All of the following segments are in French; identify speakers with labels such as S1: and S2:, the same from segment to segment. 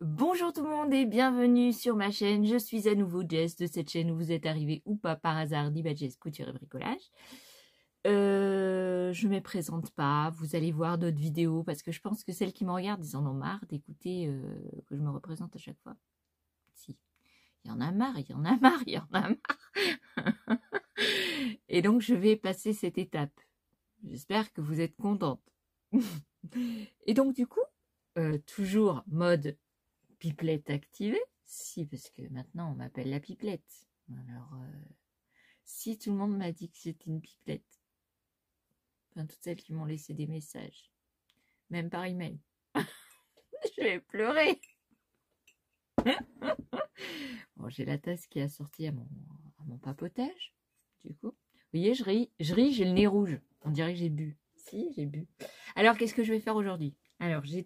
S1: Bonjour tout le monde et bienvenue sur ma chaîne. Je suis à nouveau Jess de cette chaîne où vous êtes arrivé ou pas par hasard, dit Jess Couture et Bricolage. Je ne me présente pas, vous allez voir d'autres vidéos parce que je pense que celles qui me regardent, ils en ont marre d'écouter que je me représente à chaque fois. Si, il y en a marre, il y en a marre, il y en a marre. Et donc je vais passer cette étape. J'espère que vous êtes contente. Et donc du coup, toujours mode pipelette activée. Si, parce que maintenant on m'appelle la pipelette. Alors, si tout le monde m'a dit que c'était une pipelette, enfin toutes celles qui m'ont laissé des messages, même par email, je vais pleurer. Bon, j'ai la tasse qui est assortie à mon papotage, du coup. Vous voyez, je ris, j'ai le nez rouge. On dirait que j'ai bu. Si, j'ai bu. Alors, qu'est-ce que je vais faire aujourd'hui? Alors, j'ai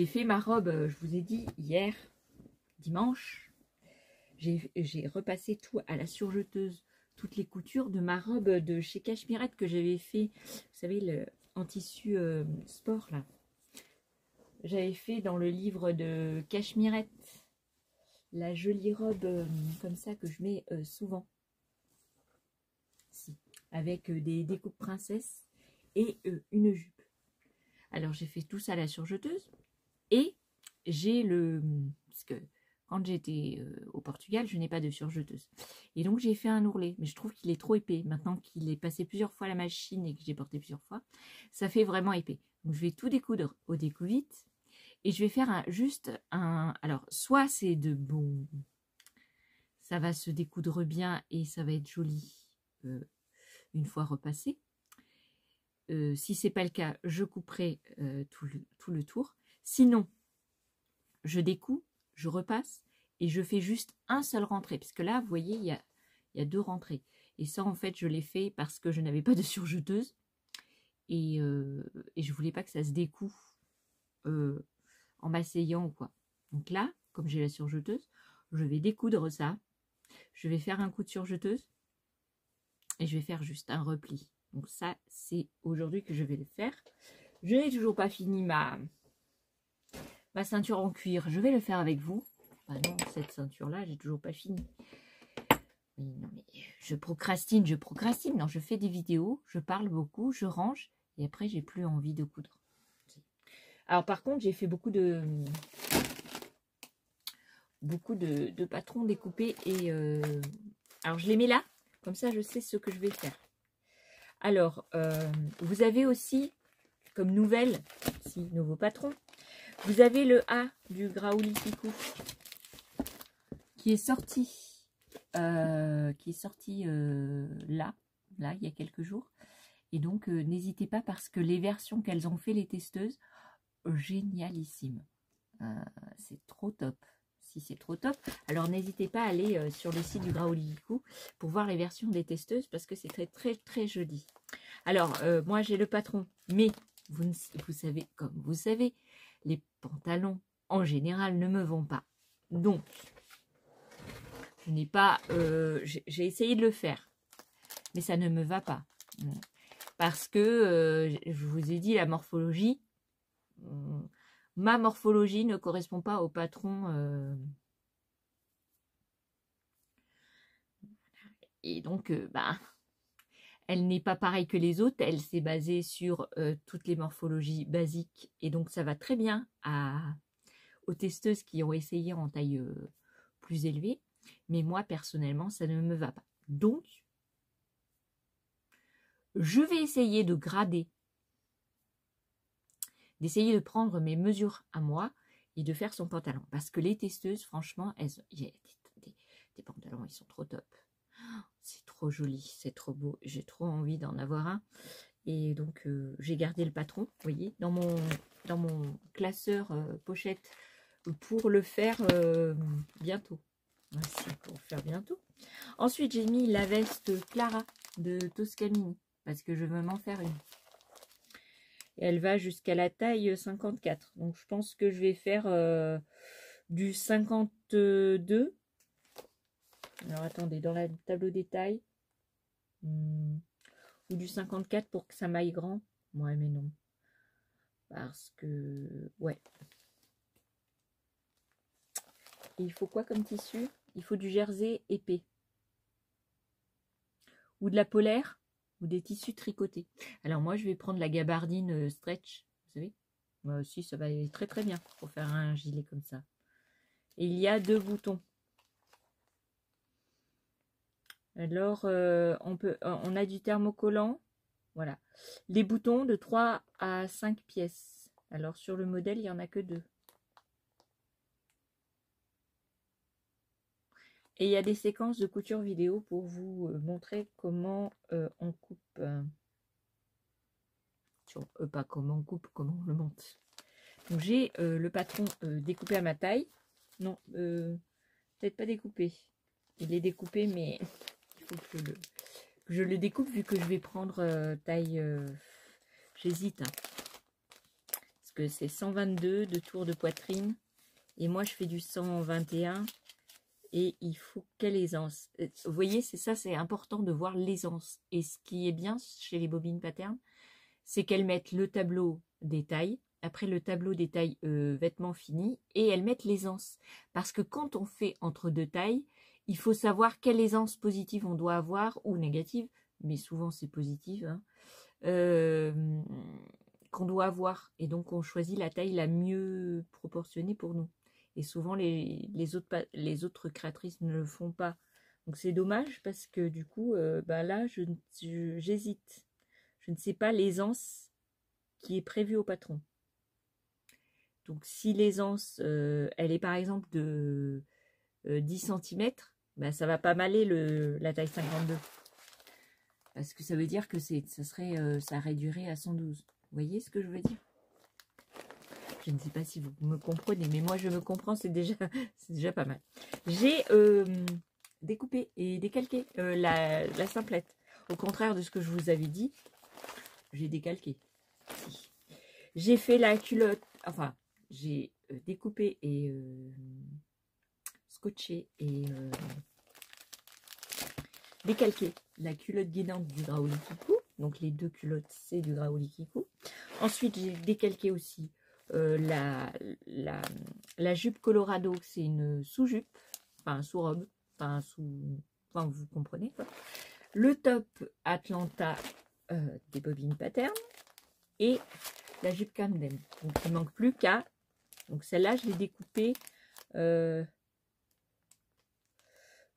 S1: fait ma robe, je vous ai dit, hier, dimanche. J'ai repassé tout à la surjeteuse, toutes les coutures de ma robe de chez Cachemyrette que j'avais fait, vous savez, en tissu sport, là. J'avais fait dans le livre de Cachemyrette, la jolie robe comme ça que je mets souvent. Si, avec des découpes princesse et une jupe. Alors, j'ai fait tout ça à la surjeteuse et j'ai parce que quand j'étais au Portugal, je n'ai pas de surjeteuse. Et donc, j'ai fait un ourlet. Mais je trouve qu'il est trop épais. Maintenant qu'il est passé plusieurs fois à la machine et que j'ai porté plusieurs fois, ça fait vraiment épais. Donc, je vais tout découdre au découvite. Et je vais faire juste un... Alors, soit c'est de bon... Ça va se découdre bien et ça va être joli une fois repassé. Si ce n'est pas le cas, je couperai tout le tour. Sinon, je découpe, je repasse et je fais juste un seul rentré. Parce que là, vous voyez, il y a deux rentrées. Et ça, en fait, je l'ai fait parce que je n'avais pas de surjeteuse. Et je ne voulais pas que ça se découpe en m'asseyant ou quoi. Donc là, comme j'ai la surjeteuse, je vais découdre ça. Je vais faire un coup de surjeteuse. Et je vais faire juste un repli. Donc ça, c'est aujourd'hui que je vais le faire. Je n'ai toujours pas fini ma ceinture en cuir. Je vais le faire avec vous. Ah non, cette ceinture-là, j'ai toujours pas fini. Mais non, mais je procrastine. Non, je fais des vidéos, je parle beaucoup, je range. Et après, j'ai plus envie de coudre. Alors par contre, j'ai fait beaucoup de patrons découpés. Et alors, je les mets là. Comme ça, je sais ce que je vais faire. Alors, vous avez aussi, comme nouvelle, si nouveau patron, vous avez le A du Graouli Picou qui est sorti, là, il y a quelques jours. Et donc, n'hésitez pas parce que les versions qu'elles ont fait, les testeuses, génialissimes. C'est trop top. Si c'est trop top, alors n'hésitez pas à aller sur le site du Graouli Picou pour voir les versions des testeuses parce que c'est très, très, très joli. Alors, moi, j'ai le patron, mais vous savez, comme vous savez, les pantalons, en général, ne me vont pas. Donc, je n'ai pas... j'ai essayé de le faire, mais ça ne me va pas. Parce que, je vous ai dit, la morphologie, ma morphologie ne correspond pas au patron. Et donc, elle n'est pas pareille que les autres, elle s'est basée sur toutes les morphologies basiques et donc ça va très bien aux testeuses qui ont essayé en taille plus élevée, mais moi personnellement ça ne me va pas. Donc, je vais essayer de grader, d'essayer de prendre mes mesures à moi et de faire son pantalon parce que les testeuses, franchement, il y a des pantalons, ils sont trop top. C'est trop joli, c'est trop beau. J'ai trop envie d'en avoir un. Et donc, j'ai gardé le patron, vous voyez, dans mon classeur pochette pour le faire bientôt. Voici, pour le faire bientôt. Ensuite, j'ai mis la veste Clara de Toscanini parce que je veux m'en faire une. Et elle va jusqu'à la taille 54. Donc, je pense que je vais faire du 52. Alors attendez, dans le tableau détail, ou du 54 pour que ça m'aille grand. Ouais, mais non. Parce que, ouais. Et il faut quoi comme tissu? Il faut du jersey épais. Ou de la polaire, ou des tissus tricotés. Alors moi, je vais prendre la gabardine stretch, vous savez. Moi aussi, ça va aller très très bien pour faire un gilet comme ça. Et il y a 2 boutons. Alors, on a du thermocollant. Voilà. Les boutons de 3 à 5 pièces. Alors, sur le modèle, il n'y en a que 2. Et il y a des séquences de couture vidéo pour vous montrer comment on coupe. Pas comment on coupe, comment on le monte. Donc, j'ai le patron découpé à ma taille. Non, peut-être pas découpé. Il est découpé, mais il faut que je le découpe vu que je vais prendre taille... J'hésite. Hein, parce que c'est 122 de tour de poitrine. Et moi, je fais du 121. Et il faut quelle aisance. Vous voyez, c'est ça, c'est important de voir l'aisance. Et ce qui est bien chez les bobines Pattern, c'est qu'elles mettent le tableau des tailles, après le tableau des tailles vêtements finis, et elles mettent l'aisance. Parce que quand on fait entre 2 tailles, il faut savoir quelle aisance positive on doit avoir, ou négative, mais souvent c'est positive, hein, qu'on doit avoir. Et donc on choisit la taille la mieux proportionnée pour nous. Et souvent les autres créatrices ne le font pas. Donc c'est dommage parce que du coup, là, j'hésite. Je ne sais pas l'aisance qui est prévue au patron. Donc si l'aisance, elle est par exemple de 10 cm, ça va pas m'aller la taille 52. Parce que ça veut dire que ça réduirait à 112. Vous voyez ce que je veux dire? Je ne sais pas si vous me comprenez, mais moi je me comprends, c'est déjà pas mal. J'ai découpé et décalqué la simplette. Au contraire de ce que je vous avais dit, j'ai décalqué. J'ai fait la culotte, enfin, j'ai découpé et scotché et décalqué la culotte guidante du Graoli Kikou. Donc les 2 culottes, c'est du Graoli Kikou. Ensuite, j'ai décalqué aussi la jupe Colorado, c'est une sous-jupe, enfin sous-robe, enfin vous comprenez quoi. Le top Atlanta des bobines Pattern et la jupe Camden. Donc il ne manque plus qu'à. Donc celle-là, je l'ai découpée.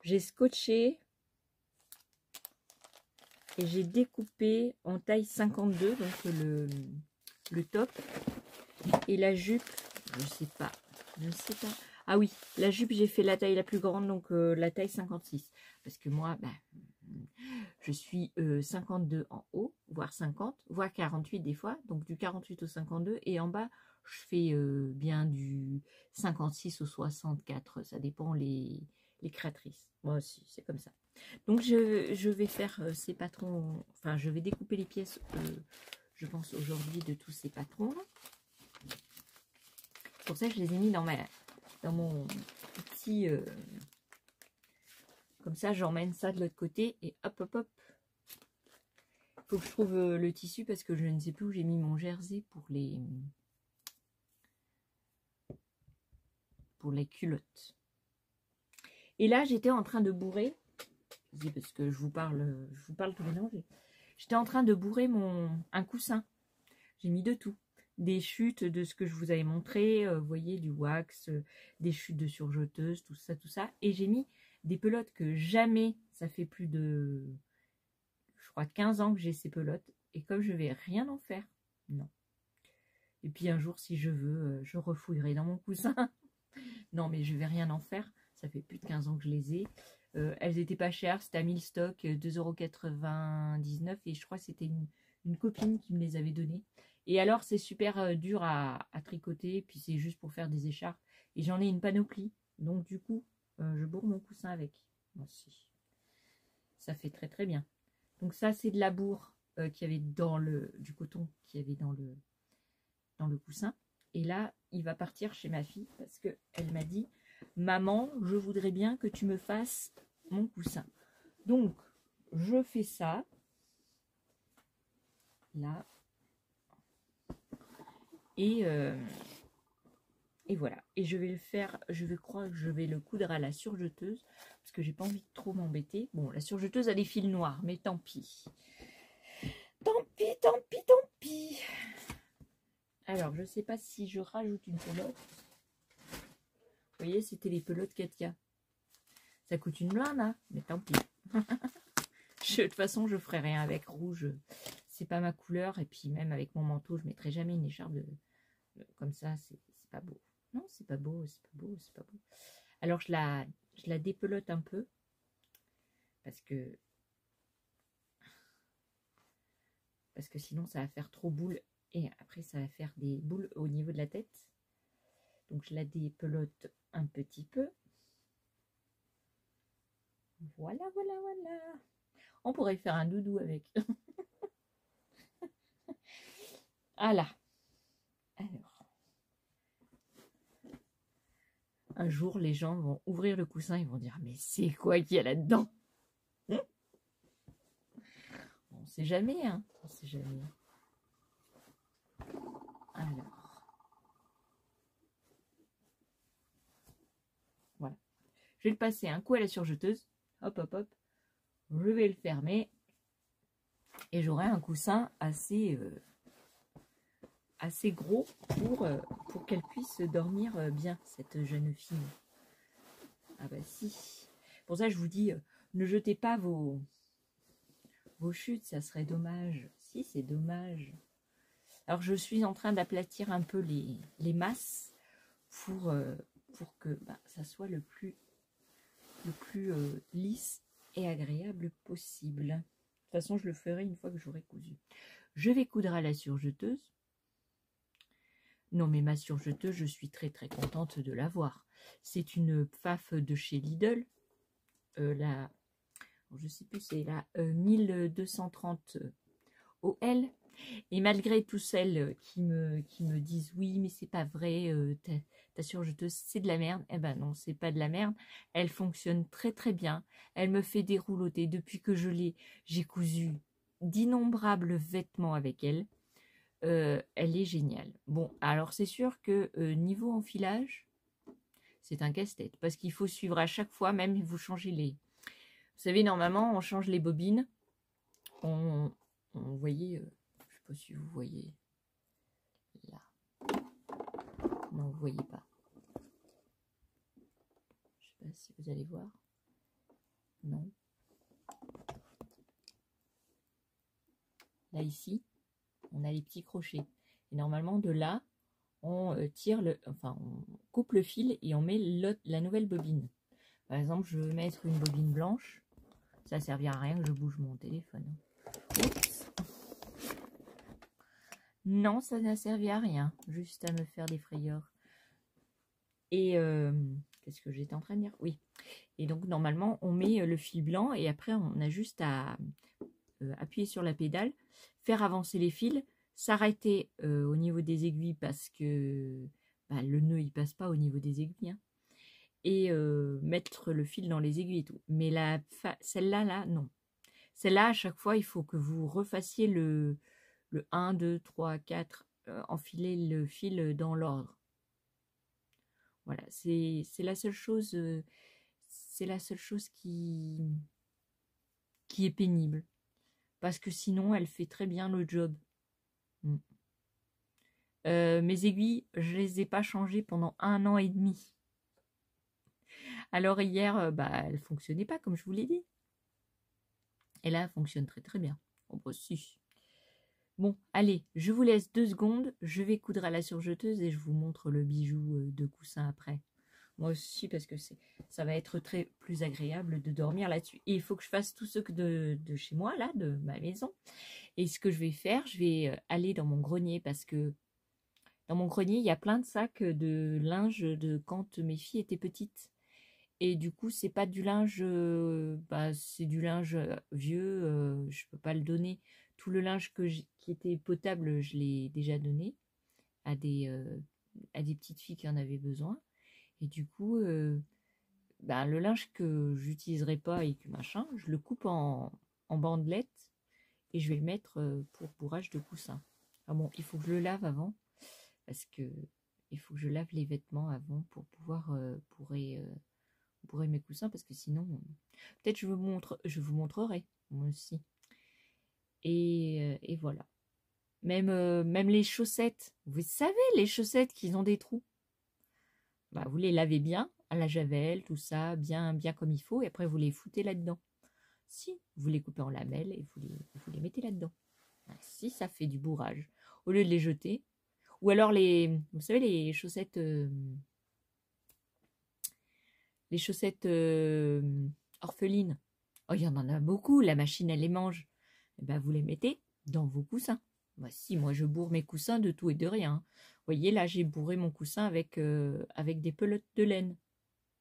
S1: J'ai scotché et j'ai découpé en taille 52, donc le top. Et la jupe, je sais pas. Ah oui, la jupe, j'ai fait la taille la plus grande, donc la taille 56. Parce que moi, je suis 52 en haut, voire 50, voire 48 des fois. Donc du 48 au 52. Et en bas, je fais bien du 56 au 64. Ça dépend les créatrices. Moi aussi, c'est comme ça. Donc je vais faire ces patrons, enfin je vais découper les pièces, je pense aujourd'hui, de tous ces patrons. C'est pour ça que je les ai mis dans mon petit... comme ça, j'emmène ça de l'autre côté et hop, hop, hop. Il faut que je trouve le tissu parce que je ne sais plus où j'ai mis mon jersey pour les culottes. Et là, j'étais en train de bourrer, parce que je vous parle tout mélangé. J'étais en train de bourrer un coussin. J'ai mis de tout. Des chutes de ce que je vous avais montré, vous voyez, du wax, des chutes de surjeteuse, tout ça, tout ça. Et j'ai mis des pelotes que jamais, ça fait plus de, je crois, 15 ans que j'ai ces pelotes. Et comme je vais rien en faire, non. Et puis un jour, si je veux, je refouillerai dans mon coussin. Non, mais je vais rien en faire. Ça fait plus de 15 ans que je les ai. Elles étaient pas chères, c'était à 1000 stocks, 2,99 € et je crois que c'était une copine qui me les avait données. Et alors c'est super dur à tricoter, puis c'est juste pour faire des écharpes. Et j'en ai une panoplie, donc du coup je bourre mon coussin avec. Moi aussi. Ça fait très très bien. Donc ça c'est de la bourre qu'il y avait du coton qu'il y avait dans le coussin. Et là il va partir chez ma fille parce qu'elle m'a dit: maman, je voudrais bien que tu me fasses mon coussin. Donc, je fais ça. Là. Et Et voilà. Et je vais le faire, je vais croire que je vais le coudre à la surjeteuse, parce que j'ai pas envie de trop m'embêter. Bon, la surjeteuse a des fils noirs, mais tant pis. Tant pis, tant pis, tant pis. Alors, je sais pas si je rajoute une pelote. Vous voyez, c'était les pelotes Katia. Ça coûte une blinde, hein, mais tant pis. De toute façon, je ferai rien avec rouge. C'est pas ma couleur. Et puis même avec mon manteau, je mettrai jamais une écharpe comme ça. C'est pas beau. Non, c'est pas beau, c'est pas beau, c'est pas beau. Alors je la dépelote un peu. Parce que sinon ça va faire trop boule. Et après ça va faire des boules au niveau de la tête. Donc je la dépelote un petit peu. Voilà, voilà, voilà. On pourrait faire un doudou avec. Voilà. Alors. Un jour, les gens vont ouvrir le coussin, ils vont dire, mais c'est quoi qu'il y a là-dedans? On ne sait jamais, hein. On sait jamais. Alors. Voilà. Je vais le passer un coup à la surjeteuse. Hop, hop, hop. Je vais le fermer. Et j'aurai un coussin assez gros pour qu'elle puisse dormir bien, cette jeune fille. Ah bah si. Pour ça, je vous dis, ne jetez pas vos chutes, ça serait dommage. Si, c'est dommage. Alors, je suis en train d'aplatir un peu les masses pour que ça soit le plus lisse et agréable possible. De toute façon, je le ferai une fois que j'aurai cousu. Je vais coudre à la surjeteuse. Non, mais ma surjeteuse, je suis très très contente de l'avoir. C'est une Pfaff de chez Lidl. Je sais plus, c'est la 1230 OL. Et malgré tous celles qui me disent oui, mais c'est pas vrai, ta surjeteuse c'est de la merde. Eh ben non, c'est pas de la merde. Elle fonctionne très très bien. Elle me fait dérouloter depuis que j'ai cousu d'innombrables vêtements avec elle. Elle est géniale. Bon, alors c'est sûr que niveau enfilage, c'est un casse-tête parce qu'il faut suivre à chaque fois, même vous changez les. Vous savez, normalement, on change les bobines. On voyait, je sais pas si vous voyez là. Non, vous voyez pas. Je sais pas si vous allez voir. Non. Là ici, on a les petits crochets. Et normalement, de là, on on coupe le fil et on met la nouvelle bobine. Par exemple, je veux mettre une bobine blanche. Ça ne servira à rien que je bouge mon téléphone. Oups. Non, ça n'a servi à rien. Juste à me faire des frayeurs. Et qu'est-ce que j'étais en train de dire? Oui. Et donc, normalement, on met le fil blanc et après, on a juste à appuyer sur la pédale, faire avancer les fils, s'arrêter au niveau des aiguilles parce que le nœud, il passe pas au niveau des aiguilles. Hein. Et mettre le fil dans les aiguilles et tout. Mais celle-là, non. Celle-là, à chaque fois, il faut que vous refassiez le 1, 2, 3, 4, enfiler le fil dans l'ordre. Voilà, c'est la seule chose, qui est pénible. Parce que sinon, elle fait très bien le job. Mes aiguilles, je les ai pas changées pendant 1 an et demi. Alors hier, elle ne fonctionnait pas comme je vous l'ai dit. Et là, elle fonctionne très très bien. Oh, bah, si. Bon, allez, je vous laisse 2 secondes. Je vais coudre à la surjeteuse et je vous montre le bijou de coussin après. Moi aussi, parce que ça va être très plus agréable de dormir là-dessus. Et il faut que je fasse tout ce que de chez moi, là, de ma maison. Et ce que je vais faire, je vais aller dans mon grenier parce que dans mon grenier, il y a plein de sacs de linge de quand mes filles étaient petites. Et du coup, c'est pas du linge, c'est du linge vieux, je peux pas le donner. Tout le linge qui était potable, je l'ai déjà donné à des petites filles qui en avaient besoin. Et du coup, le linge que j'utiliserai pas et que machin, je le coupe en bandelettes et je vais le mettre pour bourrage de coussin. Ah bon, il faut que je le lave avant parce que Il faut que je lave les vêtements avant pour pouvoir bourrer mes coussins, parce que sinon, peut-être je vous montrerai moi aussi. Et voilà. Même les chaussettes, vous savez, les chaussettes qui ont des trous. Bah, vous les lavez bien à la javel, tout ça, bien comme il faut, et après vous les foutez là-dedans. Si, vous les coupez en lamelles et vous les mettez là-dedans. Si, ça fait du bourrage. Au lieu de les jeter. Ou alors vous savez, les chaussettes orphelines. Oh, il y en a beaucoup, la machine, elle les mange. Et ben, vous les mettez dans vos coussins. Bah, si, moi, je bourre mes coussins de tout et de rien. Vous voyez, là, j'ai bourré mon coussin avec des pelotes de laine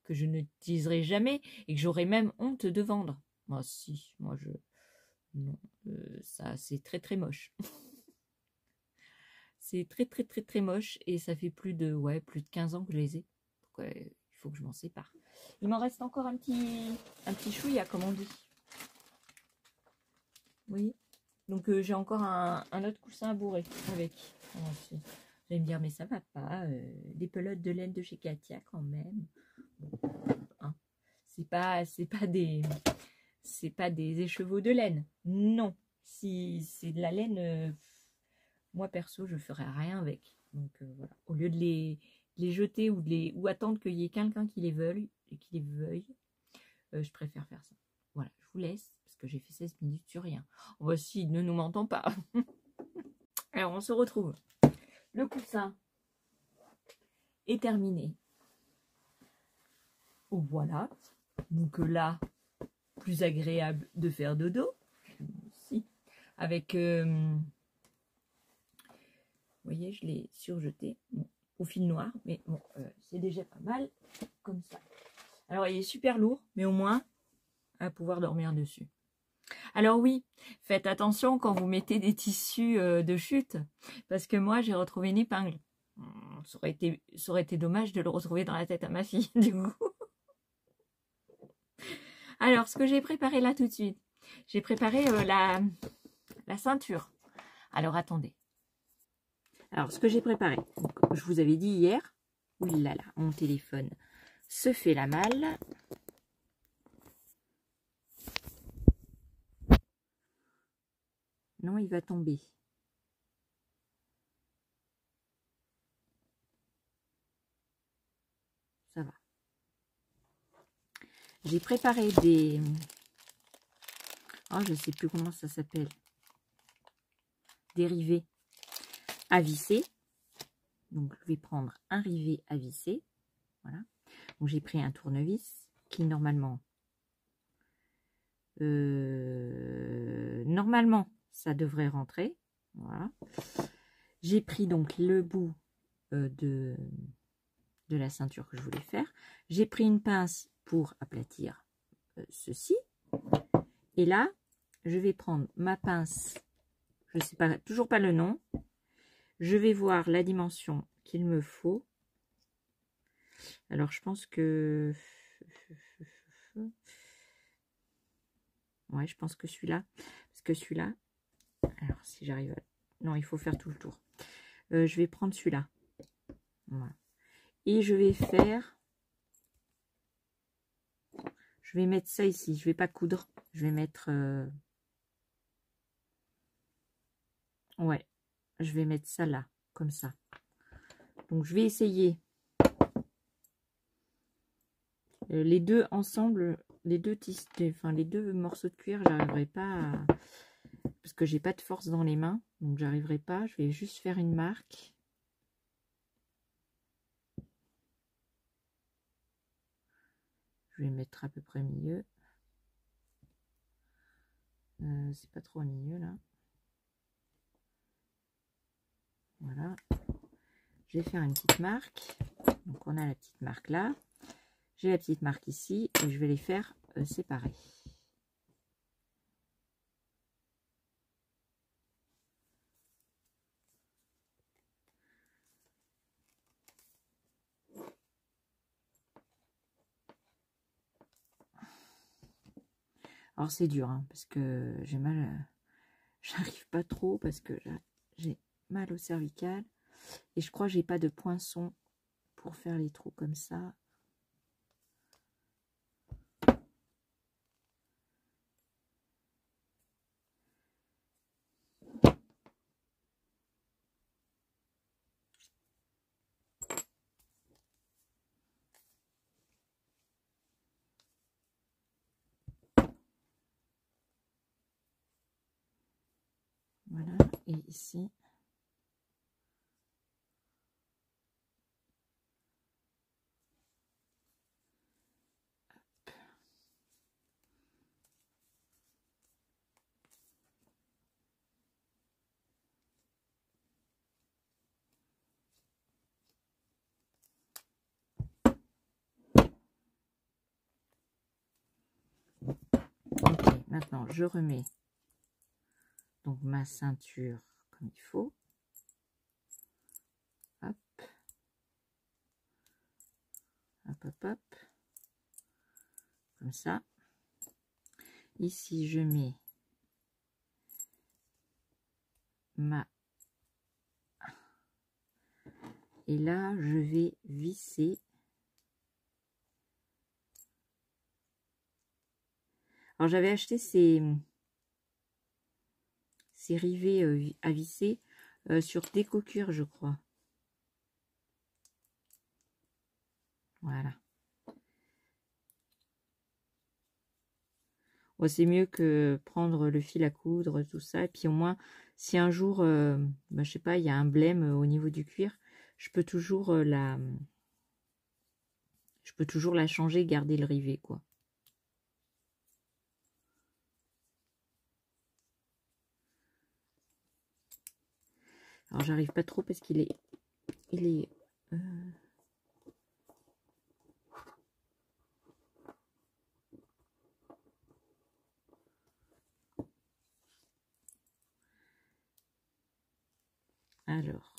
S1: que je n'utiliserai jamais et que j'aurais même honte de vendre. Moi, si, non, ça, c'est très, très moche. C'est très, très, très, très moche et ça fait plus de 15 ans que je les ai. Donc, il faut que je m'en sépare. Il m'en reste encore un petit chouïa, comme on dit. Oui. Donc, j'ai encore un autre coussin à bourrer avec. Oh, vous allez me dire, mais ça va pas. Des pelotes de laine de chez Katia, quand même. Bon, hein. C'est pas des écheveaux de laine. Non. Si c'est de la laine, moi, perso, je ferais rien avec. Donc, voilà. Au lieu de les jeter ou attendre qu'il y ait quelqu'un qui les veuille, je préfère faire ça. Voilà, je vous laisse parce que j'ai fait 16 minutes sur rien. Voici, ne nous mentons pas. Alors, on se retrouve. Le coussin est terminé. Oh, voilà. Donc là, plus agréable de faire dodo. Si. Avec... vous voyez, je l'ai surjeté. Bon, au fil noir, mais bon, c'est déjà pas mal comme ça. Alors, il est super lourd, mais au moins, à pouvoir dormir dessus. Alors oui, faites attention quand vous mettez des tissus de chute, parce que moi, j'ai retrouvé une épingle. Ça aurait été dommage de le retrouver dans la tête à ma fille, du coup. Alors, ce que j'ai préparé là tout de suite, j'ai préparé la ceinture. Alors, attendez. Alors, ce que j'ai préparé, donc, je vous avais dit hier, oulala, mon téléphone se fait la malle. Non, il va tomber. Ça va. J'ai préparé des... Oh, je ne sais plus comment ça s'appelle. Des rivets à visser. Donc, je vais prendre un rivet à visser. Voilà. Donc, j'ai pris un tournevis qui, normalement, ça devrait rentrer. Voilà. J'ai pris donc le bout de la ceinture que je voulais faire. J'ai pris une pince pour aplatir ceci. Et là, je vais prendre ma pince. Je ne sais pas, toujours pas le nom. Je vais voir la dimension qu'il me faut. Alors, je pense que... Ouais, je pense que celui-là. Parce que celui-là... Alors, si j'arrive à... Non, il faut faire tout le tour. Je vais prendre celui-là. Voilà. Et je vais faire... Je vais mettre ça ici. Je ne vais pas coudre. Je vais mettre... Ouais. Je vais mettre ça là. Comme ça. Donc, je vais essayer... les deux ensemble, les deux morceaux de cuir, j'arriverai pas à... Parce que j'ai pas de force dans les mains, donc j'arriverai pas. Je vais juste faire une marque. Je vais mettre à peu près au milieu. C'est pas trop au milieu là. Voilà. Je vais faire une petite marque. Donc on a la petite marque là. J'ai la petite marque ici et je vais les faire séparer. Alors c'est dur hein, parce que j'ai mal, j'arrive pas trop parce que j'ai mal au cervical. Et je crois que j'ai pas de poinçon pour faire les trous comme ça. Voilà, et ici. Ok, maintenant je remets donc ma ceinture comme il faut. Hop. Hop, hop, hop. Comme ça. Ici, je mets ma... Et là, je vais visser. Alors, j'avais acheté ces rivets à visser sur Déco-Cuir, je crois. Voilà. Bon, c'est mieux que prendre le fil à coudre, tout ça. Et puis au moins, si un jour, bah, je sais pas, il y a un blême au niveau du cuir, je peux toujours la changer, garder le rivet, quoi. Alors j'arrive pas trop parce qu'il est, alors.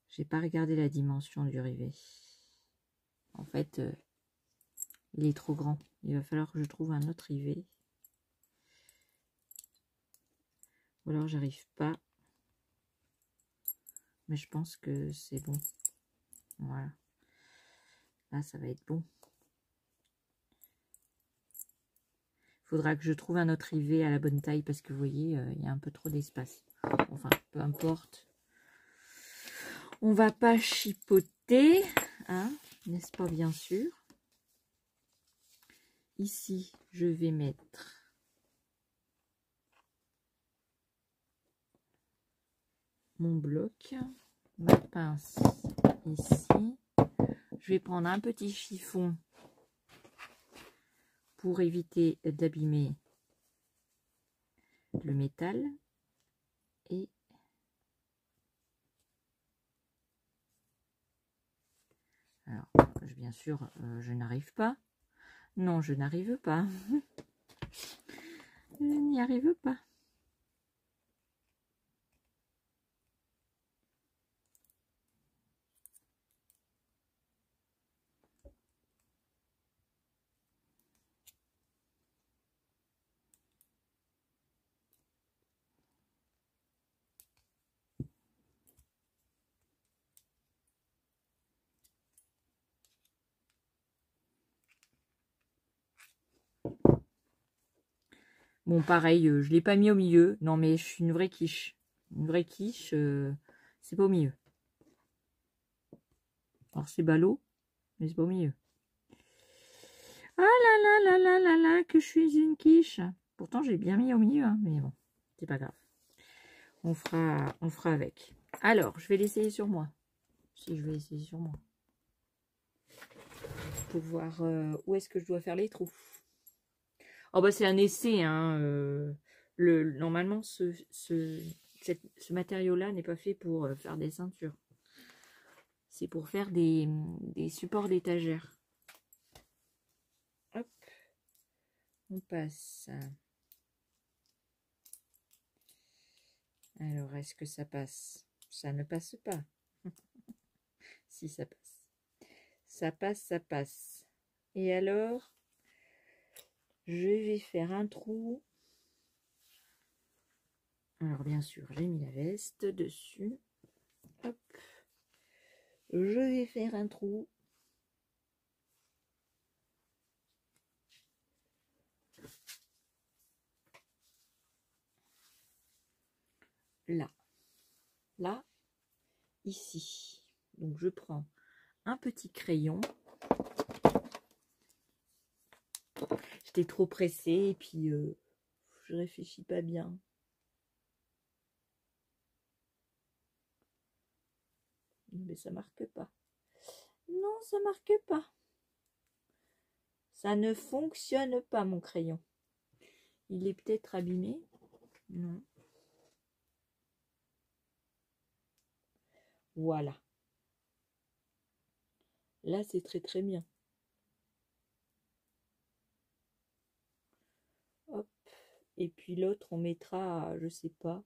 S1: J'ai pas regardé la dimension du rivet. En fait, il est trop grand. Il va falloir que je trouve un autre rivet. Ou alors j'arrive pas. Mais je pense que c'est bon. Voilà. Là, ça va être bon. Il faudra que je trouve un autre rivet à la bonne taille parce que vous voyez, il y a un peu trop d'espace. Enfin, peu importe. On va pas chipoter, hein, n'est-ce pas, bien sûr. Ici, je vais mettre mon bloc, ma pince ici. Je vais prendre un petit chiffon pour éviter d'abîmer le métal. Et alors, bien sûr, je n'arrive pas. Non, je n'arrive pas. Je n'y arrive pas. Bon, pareil, je ne l'ai pas mis au milieu. Non, mais je suis une vraie quiche. Une vraie quiche, c'est pas au milieu. Alors, c'est ballot, mais c'est pas au milieu. Ah là là là là là là, que je suis une quiche. Pourtant, j'ai bien mis au milieu, hein, mais bon, c'est pas grave. On fera avec. Alors, je vais l'essayer sur moi. Si je vais essayer sur moi. Pour voir où est-ce que je dois faire les trous. Oh bah c'est un essai, hein. Normalement, ce matériau-là n'est pas fait pour faire des ceintures. C'est pour faire des supports d'étagère. Hop. On passe. Alors, est-ce que ça passe? Ça ne passe pas. Si, ça passe. Ça passe, ça passe. Et alors, je vais faire un trou Alors bien sûr, j'ai mis la veste dessus. Hop. Je vais faire un trou. Là. Là. Ici. Donc je prends un petit crayon. J'étais trop pressée et puis je réfléchis pas bien. Mais ça marque pas. Non, ça marque pas. Ça ne fonctionne pas mon crayon. Il est peut-être abîmé. Non. Voilà. Là, c'est très très bien. Hop. Et puis l'autre, on mettra, je sais pas.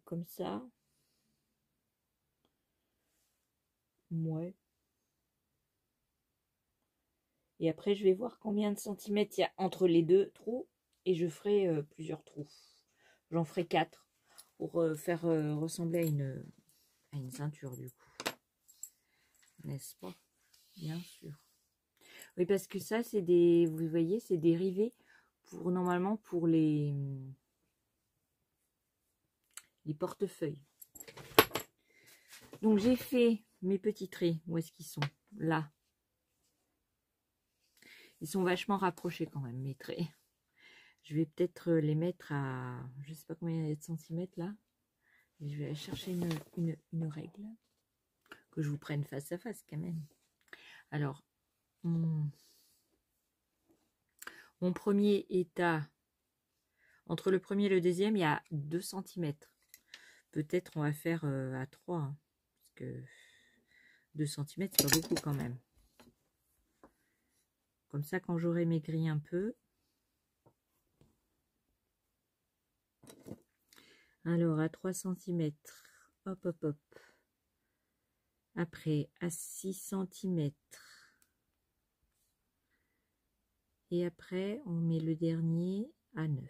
S1: Comme ça. Ouais. Et après, je vais voir combien de centimètres il y a entre les deux trous. Et je ferai plusieurs trous. J'en ferai 4 pour faire ressembler à une ceinture du coup. N'est-ce pas? Bien sûr. Oui, parce que ça, c'est des, vous voyez, c'est des rivets pour normalement pour les portefeuilles. Donc j'ai fait mes petits traits. Où est-ce qu'ils sont? Là. Ils sont vachement rapprochés quand même, mes traits. Je vais peut-être les mettre à, je sais pas combien il y a de centimètres là. Je vais aller chercher une règle. Que je vous prenne face à face quand même. Alors, mon premier est à, entre le premier et le deuxième, il y a 2 cm. Peut-être on va faire à 3. Hein, parce que 2 cm, c'est pas beaucoup quand même. Comme ça, quand j'aurai maigri un peu. Alors, à 3 cm. Hop, hop, hop. Après, à 6 cm. Et après, on met le dernier à 9.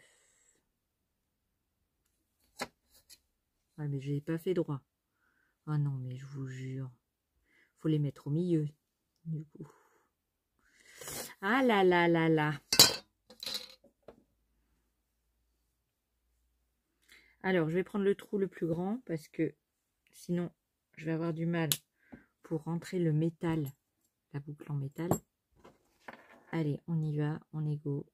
S1: Ah, mais je n'ai pas fait droit. Ah non, mais je vous jure. Faut les mettre au milieu, du coup. Ah là là là là. Alors, je vais prendre le trou le plus grand parce que sinon, je vais avoir du mal pour rentrer le métal, la boucle en métal. Allez, on y va, on est go.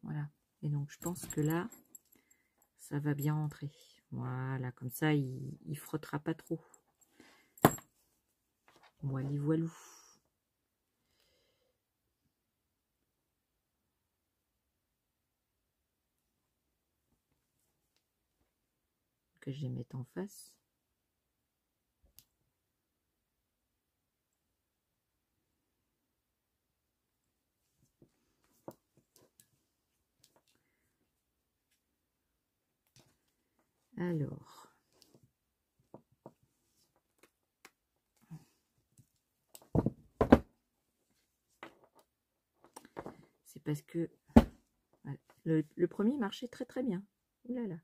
S1: Voilà. Et donc, je pense que là, ça va bien rentrer. Voilà, comme ça, il frottera pas trop. Voilà, voilou. Que je les mette en face. Alors, c'est parce que voilà, le premier marchait très très bien. Ouh là là.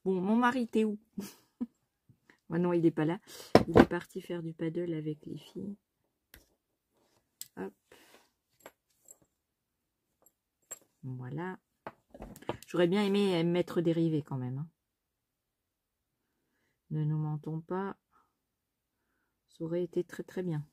S1: Bon, mon mari, t'es où? Oh non, il n'est pas là. Il est parti faire du paddle avec les filles. Hop. Voilà. J'aurais bien aimé mettre des rivets quand même. Hein. Ne nous mentons pas. Ça aurait été très très bien.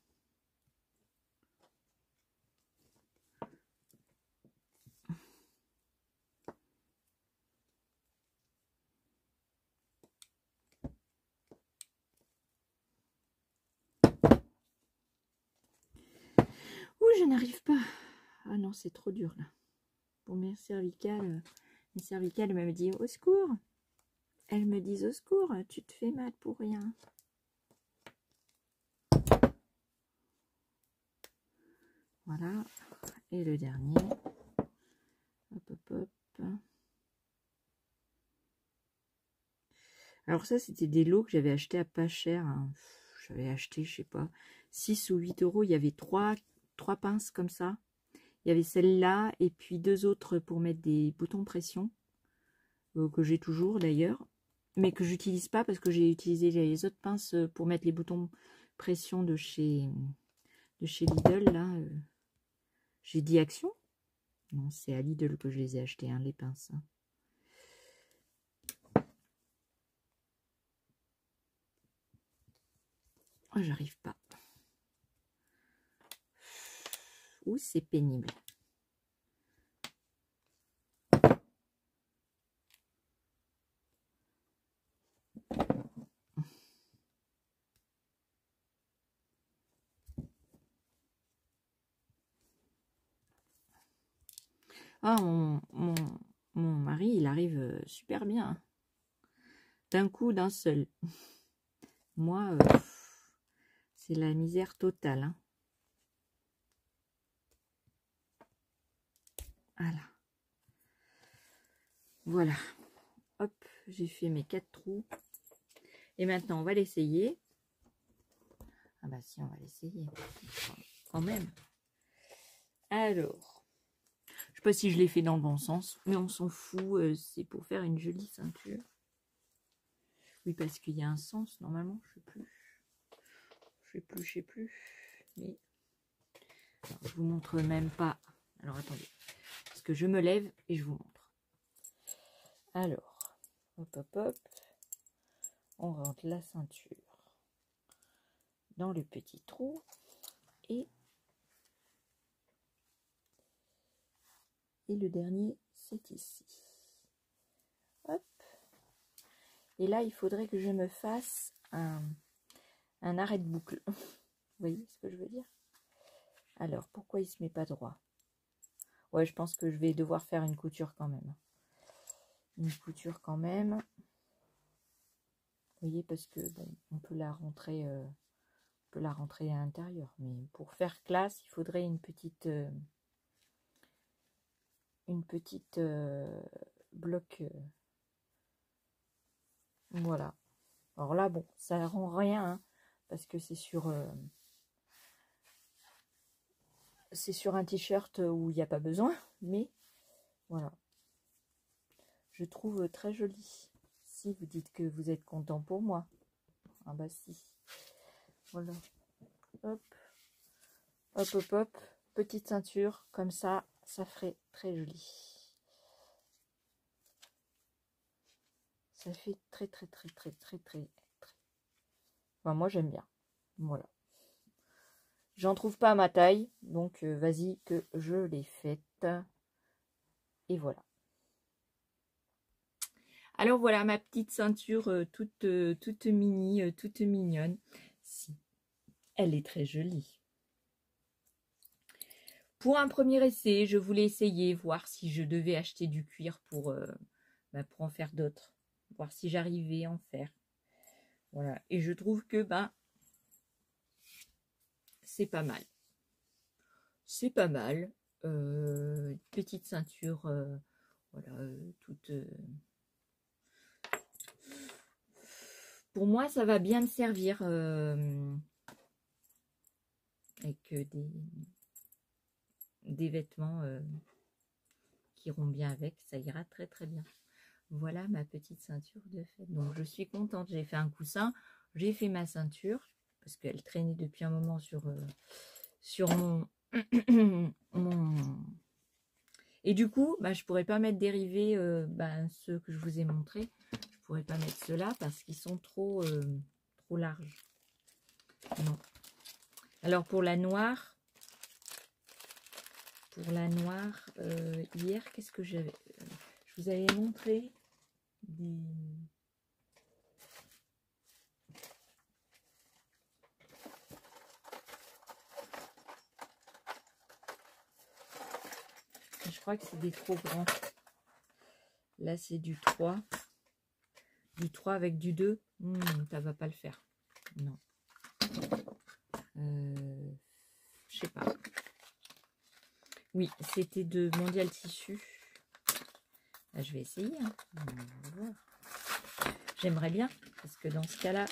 S1: je n'arrive pas. Ah non, c'est trop dur là. Pour mes cervicales me disent au secours. Elles me disent au secours, tu te fais mal pour rien. Voilà. Et le dernier. Hop, hop, hop. Alors ça, c'était des lots que j'avais achetés à pas cher. Hein. J'avais acheté, je sais pas, 6 ou 8 euros. Il y avait trois pinces comme ça. Il y avait celle-là et puis 2 autres pour mettre des boutons pression. Que j'ai toujours d'ailleurs. Mais que j'utilise pas parce que j'ai utilisé les autres pinces pour mettre les boutons pression de chez Lidl. Là, j'ai dit Action. Non, c'est à Lidl que je les ai achetées, hein, les pinces. Oh, j'arrive pas. Ouh, c'est pénible. Ah, mon mari, il arrive super bien. D'un coup, d'un seul. Moi, c'est la misère totale. Hein. Voilà. Voilà. Hop, j'ai fait mes 4 trous. Et maintenant, on va l'essayer. Ah bah si, on va l'essayer. Quand même. Alors, je sais pas si je l'ai fait dans le bon sens, mais on s'en fout. C'est pour faire une jolie ceinture. Oui, parce qu'il y a un sens, normalement, je sais plus. Je sais plus. Mais alors, je vous montre même pas. Alors, attendez. Parce que je me lève et je vous montre. Alors, hop, hop, hop. On rentre la ceinture dans le petit trou. Et le dernier, c'est ici. Hop. Et là, il faudrait que je me fasse un arrêt de boucle. Vous voyez ce que je veux dire? Alors, pourquoi il se met pas droit? Ouais, je pense que je vais devoir faire une couture quand même. Une couture quand même. Vous voyez, parce que bon, on peut la rentrer à l'intérieur. Mais pour faire classe, il faudrait une petite bloc. Voilà. Alors là, bon, ça rend rien, hein, parce que c'est sur un t-shirt où il n'y a pas besoin, mais voilà. Je trouve très joli. Si vous dites que vous êtes content pour moi. Ah bah si. Voilà. Hop. Hop, hop, hop. Petite ceinture, comme ça, ça ferait très joli. Ça fait très. Enfin, moi, j'aime bien. Voilà. J'en trouve pas à ma taille, donc vas-y que je l'ai faite. Et voilà. Alors voilà ma petite ceinture toute mini, toute mignonne. Si, elle est très jolie. Pour un premier essai, je voulais essayer, voir si je devais acheter du cuir pour en faire d'autres. Voir si j'arrivais à en faire. Voilà. Et je trouve que c'est pas mal. C'est pas mal. Petite ceinture, voilà, toute... Pour moi, ça va bien me servir avec des vêtements qui iront bien avec. Ça ira très bien. Voilà ma petite ceinture de fête. Donc, je suis contente. J'ai fait un coussin. J'ai fait ma ceinture parce qu'elle traînait depuis un moment sur mon... Et du coup, je pourrais pas mettre dérivés ceux que je vous ai montrés. Je pourrais pas mettre ceux-là parce qu'ils sont trop larges. Non. Alors pour la noire, hier, qu'est-ce que j'avais? Je vous avais montré des... je crois que c'est des trop grands. Là, c'est du 3. Du 3 avec du 2. Ça va pas le faire. Non. Je sais pas. Oui, c'était de Mondial Tissu. Là, je vais essayer. Hein. J'aimerais bien. Parce que dans ce cas-là...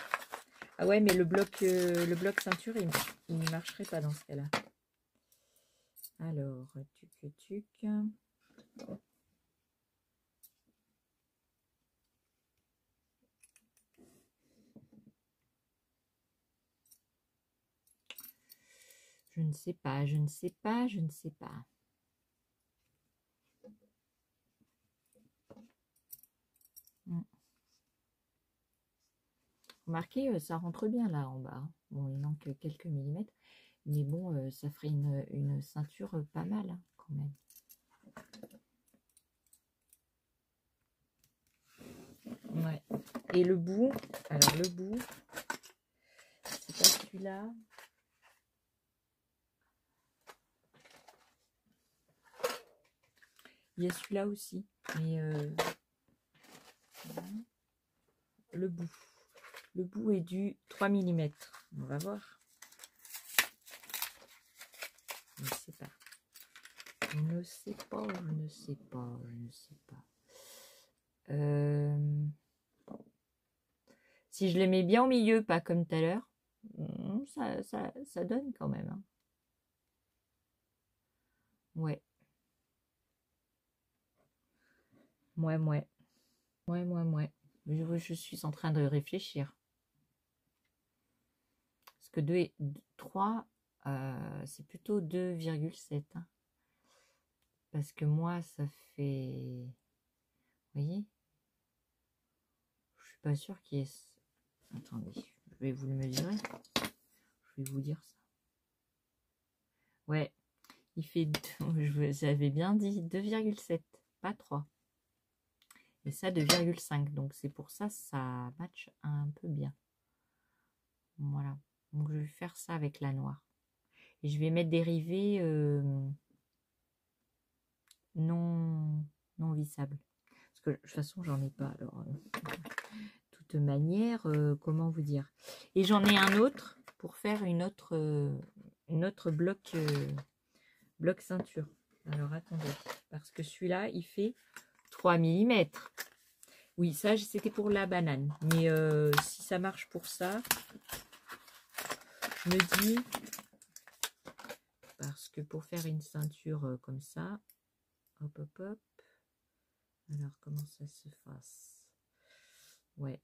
S1: Ah ouais, mais le bloc ceinture, il ne marcherait pas dans ce cas-là. Alors, tuc. Je ne sais pas. Remarquez, ça rentre bien là en bas. Bon, il manque quelques millimètres. Mais bon, ça ferait une ceinture pas mal hein, quand même. Ouais. Et le bout, alors le bout, c'est pas celui-là. Il y a celui-là aussi, mais le bout est du 3 mm. On va voir. Je ne sais pas. Si je les mets bien au milieu, pas comme tout à l'heure, ça donne quand même. Hein. Ouais. Je suis en train de réfléchir. Parce que 2 et 3, c'est plutôt 2,7. Hein. Parce que moi, ça fait... Vous voyez? Je suis pas sûre qu'il y ait... Attendez, je vais vous le mesurer. Je vais vous dire ça. Ouais, il fait... J'avais bien dit 2,7, pas 3. Et ça, 2,5. Donc, c'est pour ça ça match un peu bien. Voilà. Donc, je vais faire ça avec la noire. Et je vais mettre des rivets non vissables. Parce que de toute façon, j'en ai pas. Alors, toute manière, comment vous dire. Et j'en ai un autre pour faire une autre bloc ceinture. Alors, attendez. Parce que celui-là, il fait 3 mm. Oui, ça, c'était pour la banane. Mais si ça marche pour ça, je me dis... Parce que pour faire une ceinture comme ça, hop. Alors, comment ça se fasse? Ouais.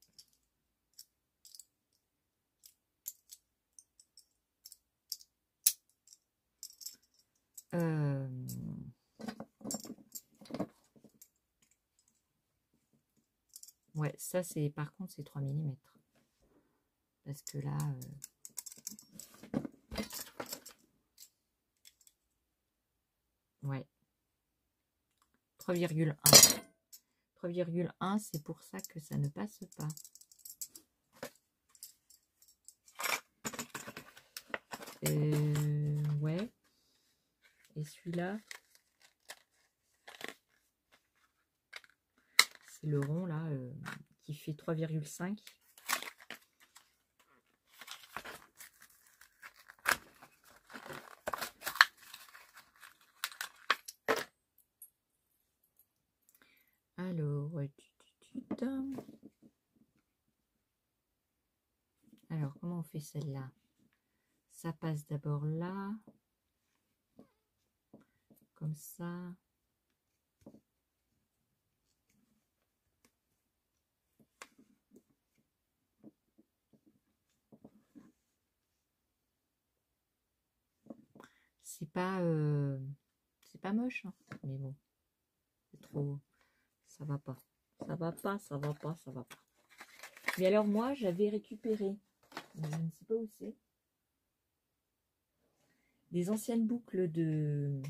S1: Ouais, ça, c'est par contre, c'est 3 mm. Parce que là... Ouais. 3,1. 3,1, c'est pour ça que ça ne passe pas. Ouais. Et celui-là, c'est le rond, là, qui fait 3,5. Alors, comment on fait celle-là? Ça passe d'abord là, comme ça. C'est pas moche, hein, mais bon, c'est trop, ça va pas. Mais alors moi, j'avais récupéré, je ne sais pas où c'est, des anciennes boucles de...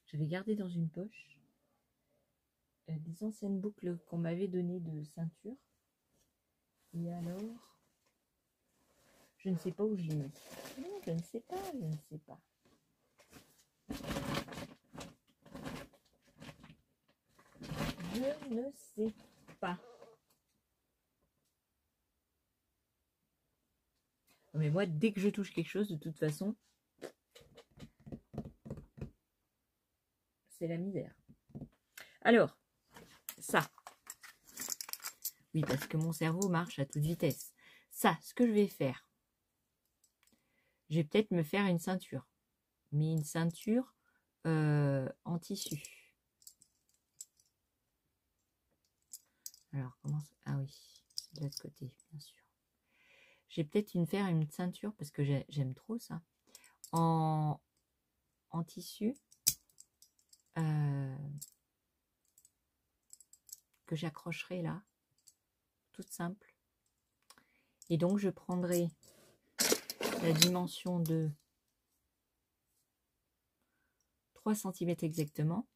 S1: J'avais gardé dans une poche des anciennes boucles qu'on m'avait données de ceinture. Et alors, je ne sais pas où je l'ai mis. Non, je ne sais pas. ne sais pas. Mais moi, dès que je touche quelque chose, de toute façon, c'est la misère. Alors, ça. Oui, parce que mon cerveau marche à toute vitesse. Ça, ce que je vais faire, je vais peut-être me faire une ceinture. Mais une ceinture en tissu. Alors, comment ça... Ah oui, c'est de l'autre côté, bien sûr. Je vais peut-être faire une ceinture, parce que j'aime trop ça, en tissu, que j'accrocherai là, toute simple. Et donc, je prendrai la dimension de 3 cm exactement.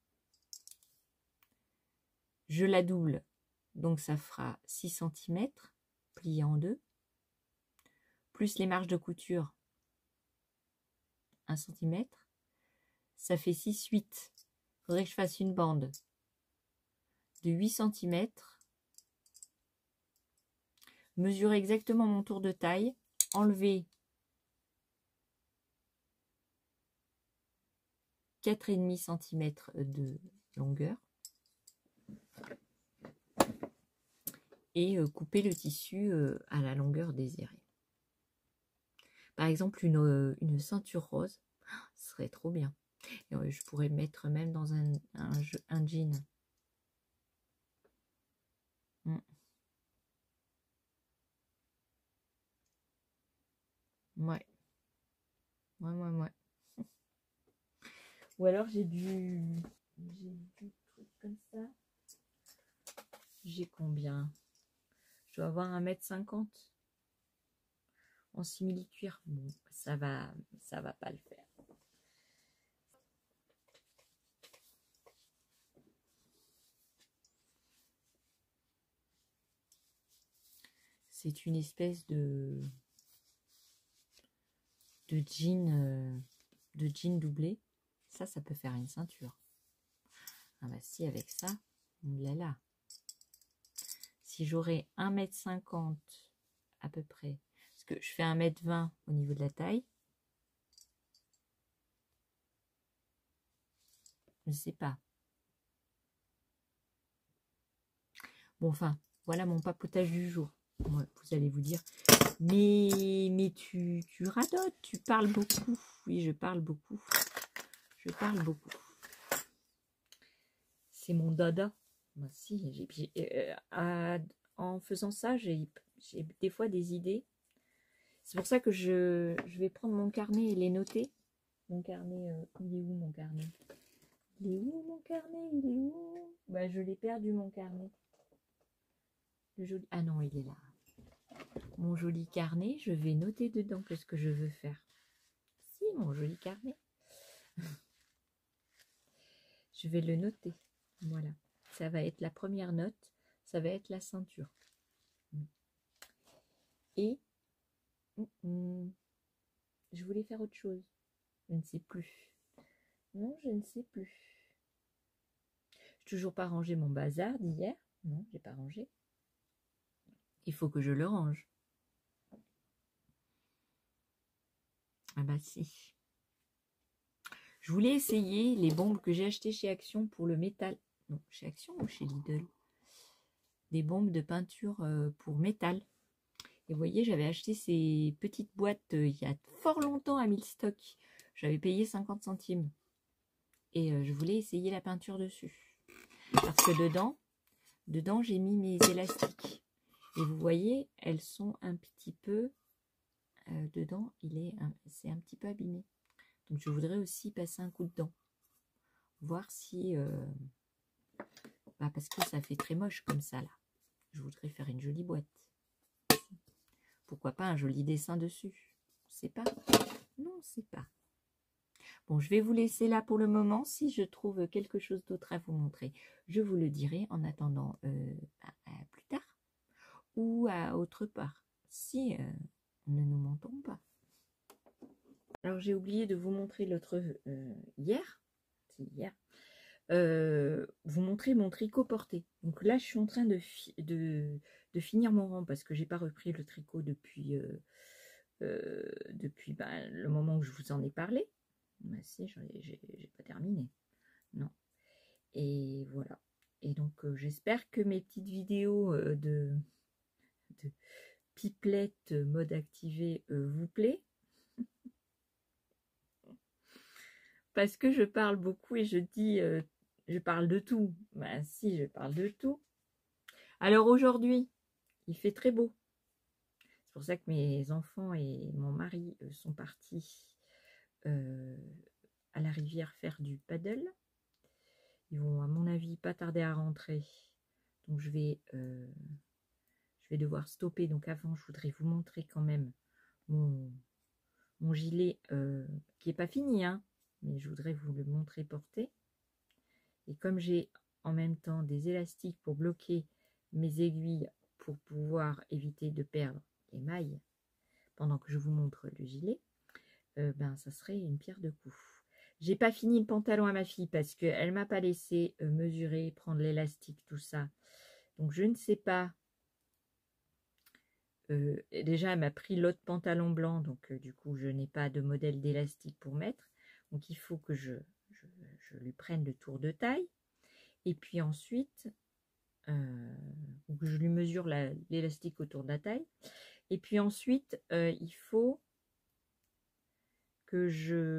S1: Je la double, donc ça fera 6 cm, plié en deux, plus les marges de couture, 1 cm. Ça fait 6,8. Il faudrait que je fasse une bande de 8 cm. Mesurer exactement mon tour de taille. Enlever 4,5 cm de longueur. Et couper le tissu à la longueur désirée. Par exemple, une ceinture rose, ce serait trop bien. Et je pourrais mettre même dans un jean. Ouais. Ouais. Ou alors j'ai du truc comme ça. J'ai combien? Je dois avoir 1,50 m en simili-cuir. Bon, ça va pas le faire. C'est une espèce de jean doublé. Ça peut faire une ceinture. Ah bah si, avec ça, là. Si j'aurais 1,50 m à peu près, parce que je fais 1,20 m au niveau de la taille. Je ne sais pas. Bon, enfin, voilà mon papotage du jour. Ouais, vous allez vous dire, mais tu radotes, tu parles beaucoup. Oui, je parle beaucoup. Je parle beaucoup. C'est mon dada. Moi, si, en faisant ça, j'ai des fois des idées. C'est pour ça que je vais prendre mon carnet et les noter. Mon carnet, il est où mon carnet? Il est où mon carnet? Il est où? Bah, je l'ai perdu mon carnet. Le joli... Ah non, il est là. Mon joli carnet, je vais noter dedans ce que je veux faire. Si, mon joli carnet. Je vais le noter. Voilà. Ça va être la première note. Ça va être la ceinture. Et je voulais faire autre chose. Je ne sais plus. Non, je ne sais plus. Je n'ai toujours pas rangé mon bazar d'hier. Non, j'ai pas rangé. Il faut que je le range. Ah bah si. Je voulais essayer les bombes que j'ai achetées chez Action pour le métal. Non, chez Action ou chez Lidl. Des bombes de peinture pour métal. Et vous voyez, j'avais acheté ces petites boîtes il y a fort longtemps à Milstock. J'avais payé 50 centimes. Et je voulais essayer la peinture dessus. Parce que dedans j'ai mis mes élastiques. Et vous voyez, elles sont un petit peu... dedans, c'est un petit peu abîmé. Donc je voudrais aussi passer un coup de dent. Voir si... parce que ça fait très moche comme ça là. Je voudrais faire une jolie boîte. Pourquoi pas un joli dessin dessus? C'est pas. Non, c'est pas. Bon, je vais vous laisser là pour le moment. Si je trouve quelque chose d'autre à vous montrer, je vous le dirai en attendant à plus tard ou à autre part, si nous ne nous mentons pas. Alors, j'ai oublié de vous montrer l'autre hier. C'est hier. vous montrer mon tricot porté. Donc là, je suis en train de finir mon rang parce que j'ai pas repris le tricot depuis le moment où je vous en ai parlé. Ben, si, j'ai pas terminé. Non. Et voilà. Et donc, j'espère que mes petites vidéos de pipelette mode activé vous plaît. Parce que je parle beaucoup et je dis, je parle de tout. Ben si, je parle de tout. Alors aujourd'hui, il fait très beau. C'est pour ça que mes enfants et mon mari sont partis à la rivière faire du paddle. Ils vont, à mon avis, pas tarder à rentrer. Donc je vais devoir stopper. Donc avant, je voudrais vous montrer quand même mon gilet qui n'est pas fini, hein, mais je voudrais vous le montrer porté. Et comme j'ai en même temps des élastiques pour bloquer mes aiguilles pour pouvoir éviter de perdre les mailles pendant que je vous montre le gilet, ben ça serait une pierre deux coups. J'ai pas fini le pantalon à ma fille parce qu'elle m'a pas laissé mesurer, prendre l'élastique, tout ça. Donc je ne sais pas. Déjà, elle m'a pris l'autre pantalon blanc, donc du coup, je n'ai pas de modèle d'élastique pour mettre. Donc, il faut que je lui prenne le tour de taille. Et puis ensuite, que je lui mesure l'élastique autour de la taille. Et puis ensuite, il faut qu'elle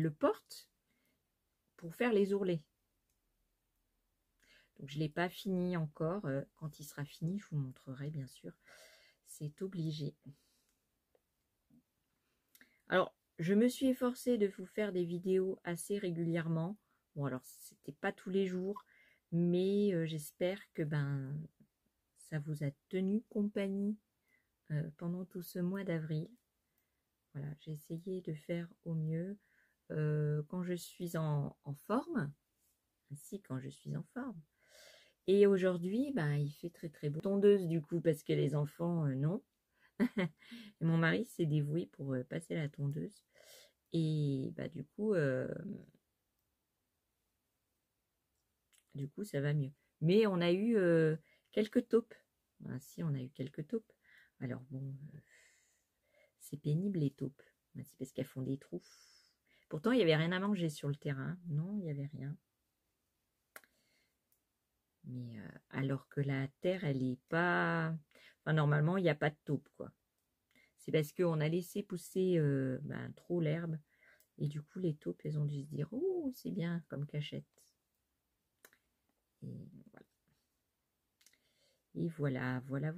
S1: le porte pour faire les ourlets. Donc, je ne l'ai pas fini encore. Quand il sera fini, je vous montrerai, bien sûr. C'est obligé. Alors, je me suis efforcée de vous faire des vidéos assez régulièrement. Bon, alors, c'était pas tous les jours, mais j'espère que ça vous a tenu compagnie pendant tout ce mois d'avril. Voilà, j'ai essayé de faire au mieux quand je suis en forme, ainsi quand je suis en forme. Et aujourd'hui, il fait très très beau. Tondeuse du coup, parce que les enfants, non. Et mon mari s'est dévoué pour passer la tondeuse. Et du coup, ça va mieux. Mais on a eu quelques taupes. Si, on a eu quelques taupes. Alors bon, c'est pénible les taupes. C'est parce qu'elles font des trous. Pourtant, il n'y avait rien à manger sur le terrain. Non, il n'y avait rien. Mais alors que la terre, elle est pas... Enfin, normalement, il n'y a pas de taupe, quoi. C'est parce qu'on a laissé pousser trop l'herbe. Et du coup, les taupes, elles ont dû se dire, oh, c'est bien comme cachette. Et voilà. Voilà.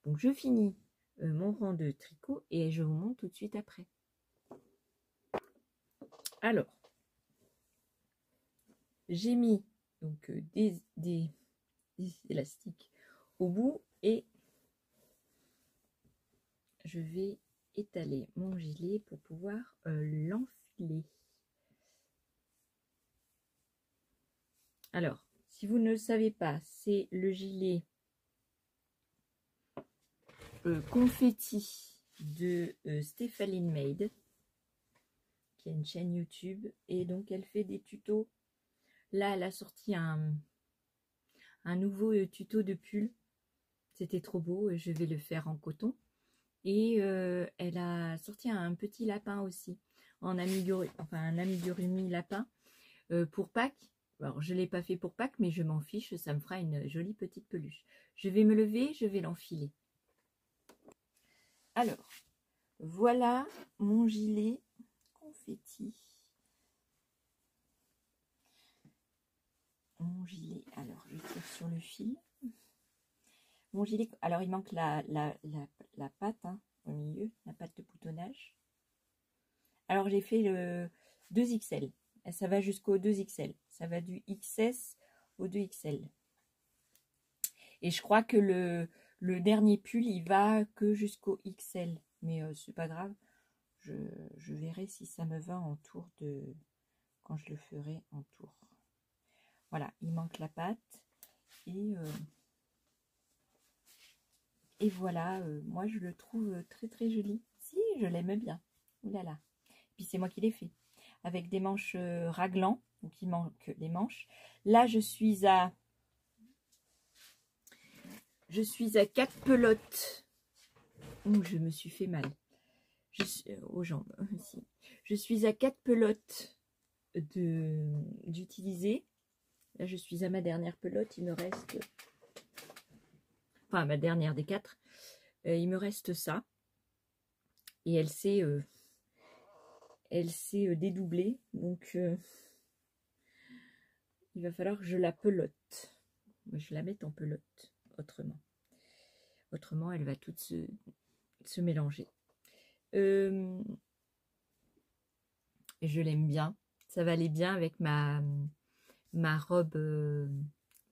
S1: Donc, je finis mon rang de tricot et je vous montre tout de suite après. Alors, j'ai mis donc des élastiques au bout et je vais étaler mon gilet pour pouvoir l'enfiler. Alors, si vous ne le savez pas, c'est le gilet confetti de Stéphaline Made, qui a une chaîne YouTube, et donc elle fait des tutos. Là, elle a sorti un nouveau tuto de pull. C'était trop beau, je vais le faire en coton. Et elle a sorti un petit lapin aussi, en un amigurumi lapin pour Pâques. Alors, je ne l'ai pas fait pour Pâques, mais je m'en fiche, ça me fera une jolie petite peluche. Je vais me lever, je vais l'enfiler. Alors, voilà mon gilet confetti. Mon gilet, alors je tire sur le fil. Mon gilet, alors il manque la patte hein, au milieu, la patte de boutonnage. Alors j'ai fait le 2XL. Ça va jusqu'au 2XL. Ça va du XS au 2XL. Et je crois que le dernier pull, il va que jusqu'au XL. Mais c'est pas grave. Je verrai si ça me va en tour de... Quand je le ferai en tour. Voilà, il manque la patte. Et voilà, moi je le trouve très très joli. Si, je l'aime bien. Ouh là là. Puis c'est moi qui l'ai fait. avec des manches raglan, donc il manque les manches. Là, je suis à 4 pelotes. Ouh, je me suis fait mal. Aux jambes aussi. Je suis à 4 pelotes d'utiliser. Là, je suis à ma dernière pelote. Il me reste... Enfin, ma dernière des 4. Il me reste ça. Et elle s'est dédoublée. Donc, il va falloir que je la pelote. Je la mette en pelote autrement. Autrement, elle va toute se mélanger. Je l'aime bien. Ça va aller bien avec ma robe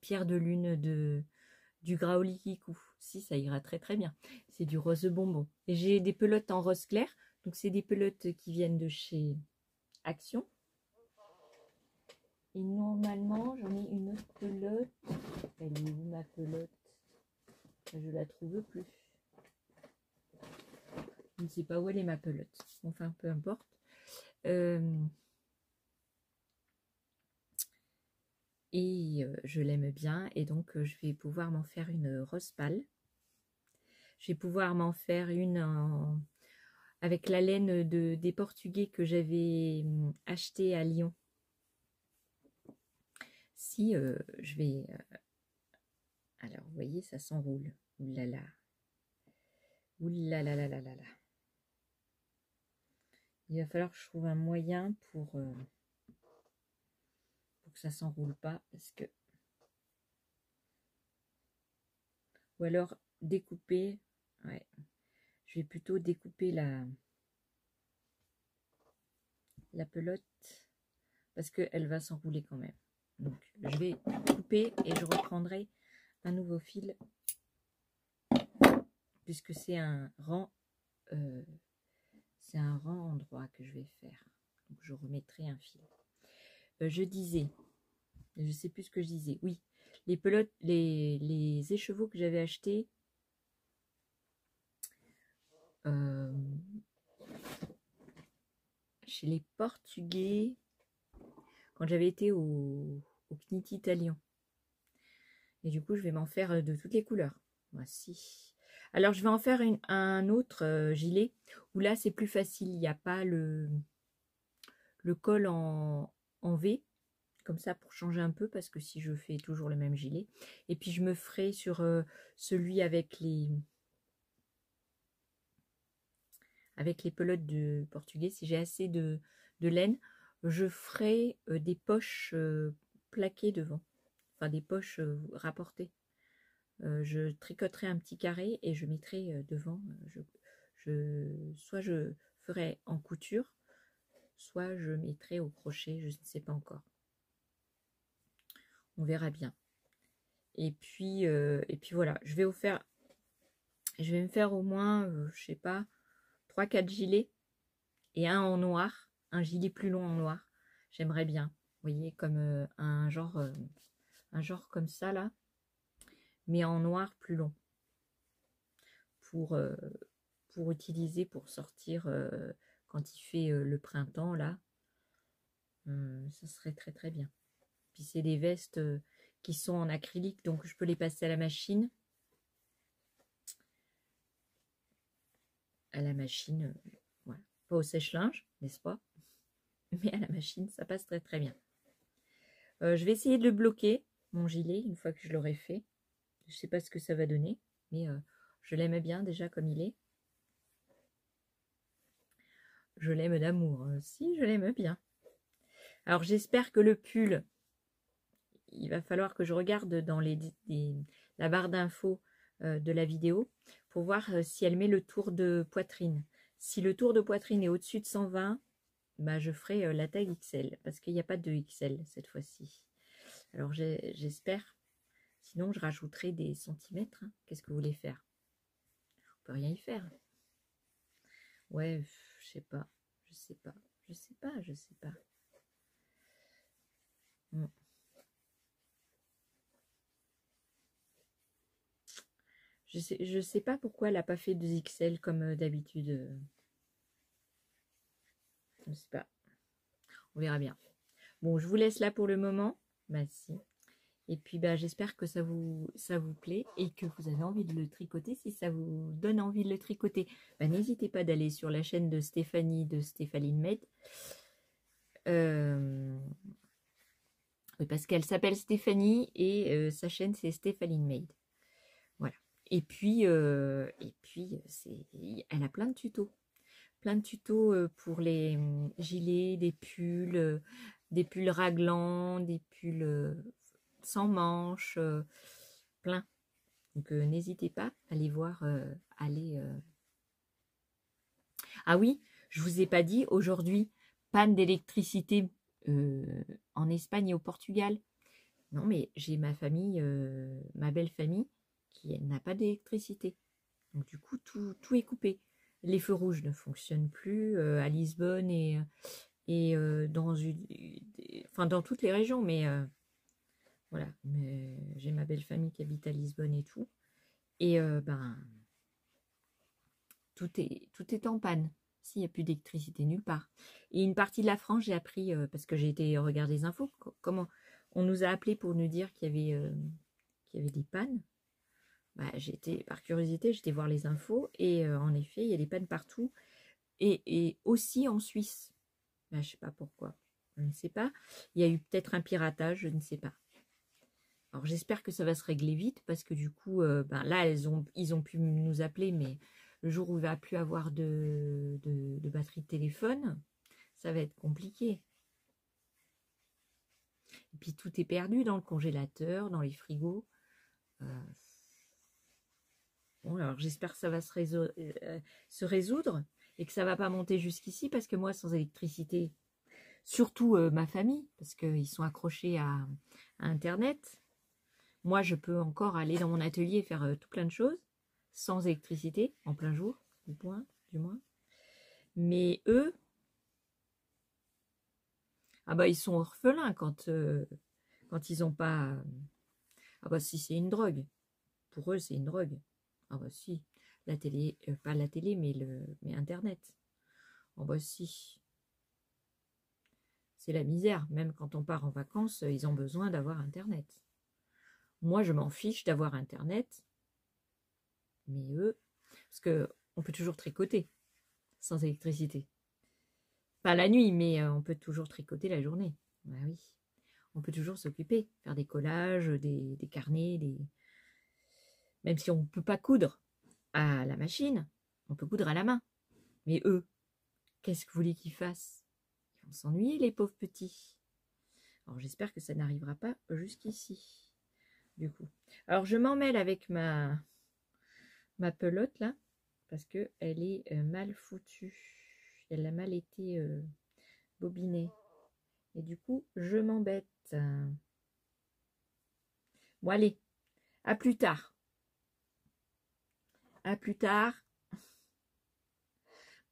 S1: pierre de lune du Graoli Kikou. Si, ça ira très très bien. C'est du rose bonbon. Et j'ai des pelotes en rose clair. Donc, c'est des pelotes qui viennent de chez Action. Et normalement, j'en ai une autre pelote. Elle est où ma pelote? Je la trouve plus. Je ne sais pas où elle est ma pelote. Enfin, peu importe. Je l'aime bien. Et donc, je vais pouvoir m'en faire une rose pâle. Je vais pouvoir m'en faire une avec la laine des Portugais que j'avais acheté à Lyon. Si je vais... alors, vous voyez, ça s'enroule. Oulala. Oulala là là là là. Il va falloir que je trouve un moyen pour que ça s'enroule pas. Parce que... Ou alors découper. Ouais. Je vais plutôt découper la pelote. Parce qu'elle va s'enrouler quand même. Donc, je vais couper et je reprendrai un nouveau fil. Puisque c'est un rang... c'est un rang endroit que je vais faire. Donc, je remettrai un fil. Je disais... Je sais plus ce que je disais. Oui, les pelotes, les écheveaux que j'avais achetés chez les Portugais quand j'avais été au Knit Italien. Et du coup, je vais m'en faire de toutes les couleurs. Voici. Alors, je vais en faire un autre gilet où là, c'est plus facile. Il n'y a pas le col en V. Comme ça pour changer un peu, parce que si je fais toujours le même gilet. Et puis je me ferai sur celui avec les pelotes de Portugais. Si j'ai assez de laine, je ferai des poches plaquées devant. Enfin des poches rapportées. Je tricoterai un petit carré et je mettrai devant. Soit je ferai en couture, soit je mettrai au crochet, je ne sais pas encore. On verra bien. Et puis voilà, je vais me faire au moins, je sais pas, 3-4 gilets et un en noir, un gilet plus long en noir. J'aimerais bien, vous voyez, comme un genre comme ça là, mais en noir plus long pour utiliser pour sortir quand il fait le printemps là. Ça serait très très bien. Puis c'est des vestes qui sont en acrylique, donc je peux les passer à la machine. Voilà. Pas au sèche-linge, n'est-ce pas? Mais à la machine, ça passe très très bien. Je vais essayer de le bloquer, mon gilet, une fois que je l'aurai fait. Je sais pas ce que ça va donner, mais je l'aime bien déjà comme il est. Je l'aime d'amour, si je l'aime bien. Alors j'espère que le pull, il va falloir que je regarde dans la barre d'infos de la vidéo pour voir si elle met le tour de poitrine. Si le tour de poitrine est au-dessus de 120, bah, je ferai la taille XL, parce qu'il n'y a pas de XL cette fois-ci. Alors j'espère, sinon je rajouterai des centimètres. Hein. Qu'est-ce que vous voulez faire? On peut rien y faire. Ouais, je sais pas. Je sais pas pourquoi elle n'a pas fait 2XL comme d'habitude. Je sais pas. On verra bien. Bon, je vous laisse là pour le moment. Bah si. Et puis bah j'espère que ça vous plaît et que vous avez envie de le tricoter. Si ça vous donne envie de le tricoter, bah, n'hésitez pas d'aller sur la chaîne de Stéphanie de Stéphaline Made. Oui, parce qu'elle s'appelle Stéphanie et sa chaîne c'est Stéphaline Made. Voilà. Et puis elle a plein de tutos. Plein de tutos pour les gilets, des pulls raglants, des pulls sans manches, plein. Donc n'hésitez pas à aller voir, Ah oui, je vous ai pas dit, aujourd'hui, panne d'électricité en Espagne et au Portugal. Non, mais j'ai ma famille, ma belle famille, qui n'a pas d'électricité. Donc du coup, tout est coupé. Les feux rouges ne fonctionnent plus à Lisbonne et dans toutes les régions, mais voilà. Mais j'ai ma belle famille qui habite à Lisbonne et tout. Et tout est en panne. S'il n'y a plus d'électricité nulle part. Et une partie de la France, j'ai appris, parce que j'ai été regarder les infos, comment on nous a appelé pour nous dire qu'il y avait des pannes. Bah, par curiosité, j'étais voir les infos et en effet, il y a des pannes partout et aussi en Suisse. Bah, je ne sais pas pourquoi, je ne sais pas. Il y a eu peut-être un piratage, je ne sais pas. Alors j'espère que ça va se régler vite parce que du coup, là, ils ont pu nous appeler, mais le jour où il ne va plus avoir de batterie de téléphone, ça va être compliqué. Et puis tout est perdu dans le congélateur, dans les frigos. Bon, alors j'espère que ça va se résoudre et que ça va pas monter jusqu'ici parce que moi, sans électricité, surtout ma famille, parce qu'ils sont accrochés à Internet, moi, je peux encore aller dans mon atelier et faire tout plein de choses sans électricité, en plein jour, du moins. Mais eux, ah bah ils sont orphelins quand ils n'ont pas... Ah bah si, c'est une drogue. Pour eux, c'est une drogue. Ah bah si, la télé, pas la télé, mais Internet. Ah bah si. C'est la misère. Même quand on part en vacances, ils ont besoin d'avoir Internet. Moi, je m'en fiche d'avoir Internet. Mais eux, parce qu'on peut toujours tricoter sans électricité. Pas la nuit, mais on peut toujours tricoter la journée. Bah oui. On peut toujours s'occuper, faire des collages, des carnets, même si on ne peut pas coudre à la machine, on peut coudre à la main. Mais eux, qu'est-ce que vous voulez qu'ils fassent? Ils vont s'ennuyer, les pauvres petits. Alors j'espère que ça n'arrivera pas jusqu'ici. Du coup. Alors je m'en mêle avec ma pelote là, parce que elle est mal foutue. Elle a mal été bobinée. Et du coup, je m'embête. Bon allez, à plus tard. À plus tard.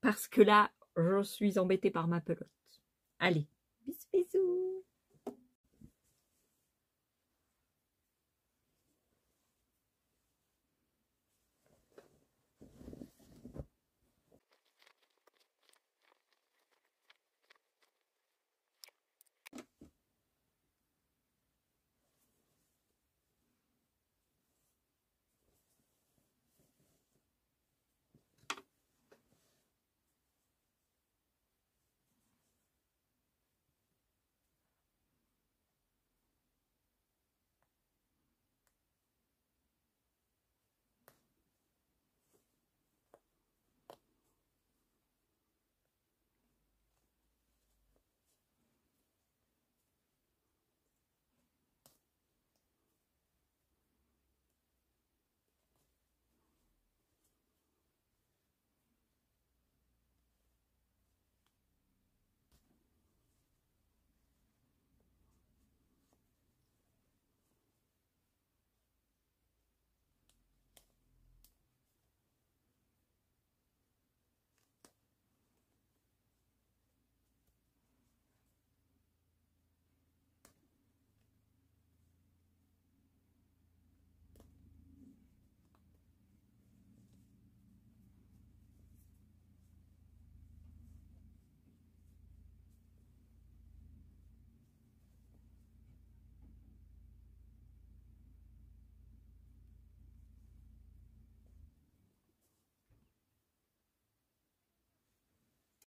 S1: Parce que là, je suis embêtée par ma pelote. Allez, bisous bisous.